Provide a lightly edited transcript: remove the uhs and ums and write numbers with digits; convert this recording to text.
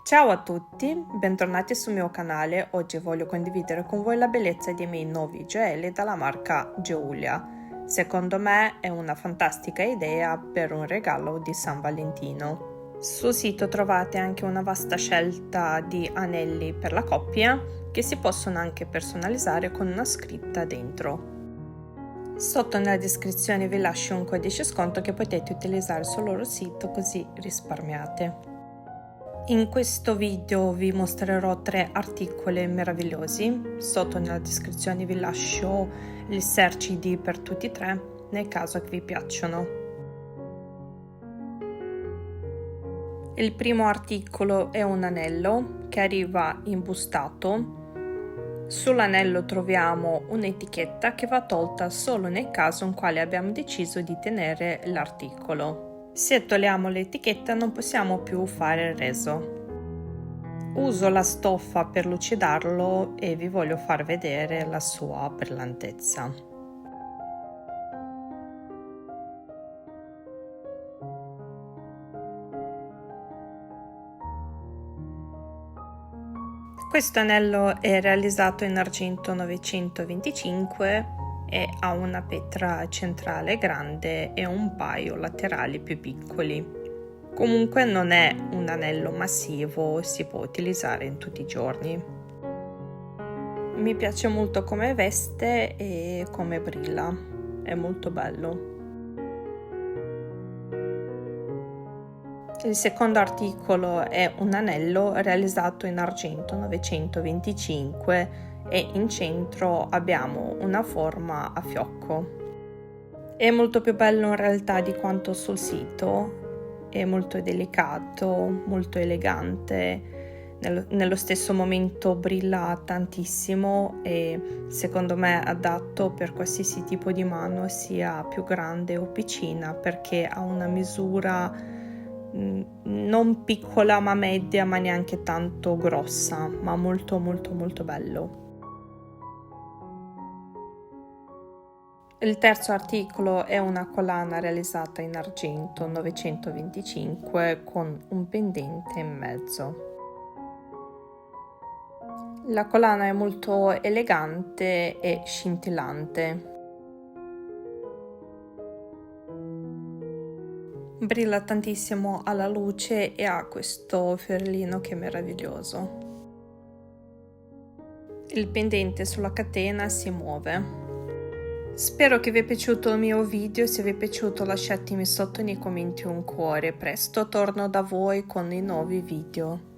Ciao a tutti, bentornati sul mio canale. Oggi voglio condividere con voi la bellezza dei miei nuovi gioielli dalla marca Giulia. Secondo me è una fantastica idea per un regalo di San Valentino. Sul sito trovate anche una vasta scelta di anelli per la coppia che si possono anche personalizzare con una scritta dentro. Sotto nella descrizione vi lascio un codice sconto che potete utilizzare sul loro sito, così risparmiate. In questo video vi mostrerò 3 articoli meravigliosi. Sotto nella descrizione vi lascio il search ID per tutti e 3 nel caso che vi piacciono. Il primo articolo è un anello che arriva imbustato. Sull'anello troviamo un'etichetta che va tolta solo nel caso in quale abbiamo deciso di tenere l'articolo. Se togliamo l'etichetta non possiamo più fare il reso. Uso la stoffa per lucidarlo e vi voglio far vedere la sua brillantezza. Questo anello è realizzato in argento 925 e ha una pietra centrale grande e un paio laterali più piccoli. Comunque non è un anello massivo, si può utilizzare in tutti i giorni. Mi piace molto come veste e come brilla, è molto bello. Il secondo articolo è un anello realizzato in argento 925 e in centro abbiamo una forma a fiocco. È molto più bello in realtà di quanto sul sito, è molto delicato, molto elegante, nello stesso momento brilla tantissimo e secondo me è adatto per qualsiasi tipo di mano, sia più grande o piccina, perché ha una misura non piccola ma media, ma neanche tanto grossa, ma molto molto molto bello. Il terzo articolo è una collana realizzata in argento 925 con un pendente in mezzo. La collana è molto elegante e scintillante. Brilla tantissimo alla luce e ha questo fiorellino che è meraviglioso. Il pendente sulla catena si muove. Spero che vi è piaciuto il mio video. Se vi è piaciuto lasciatemi sotto nei commenti un cuore. Presto torno da voi con i nuovi video.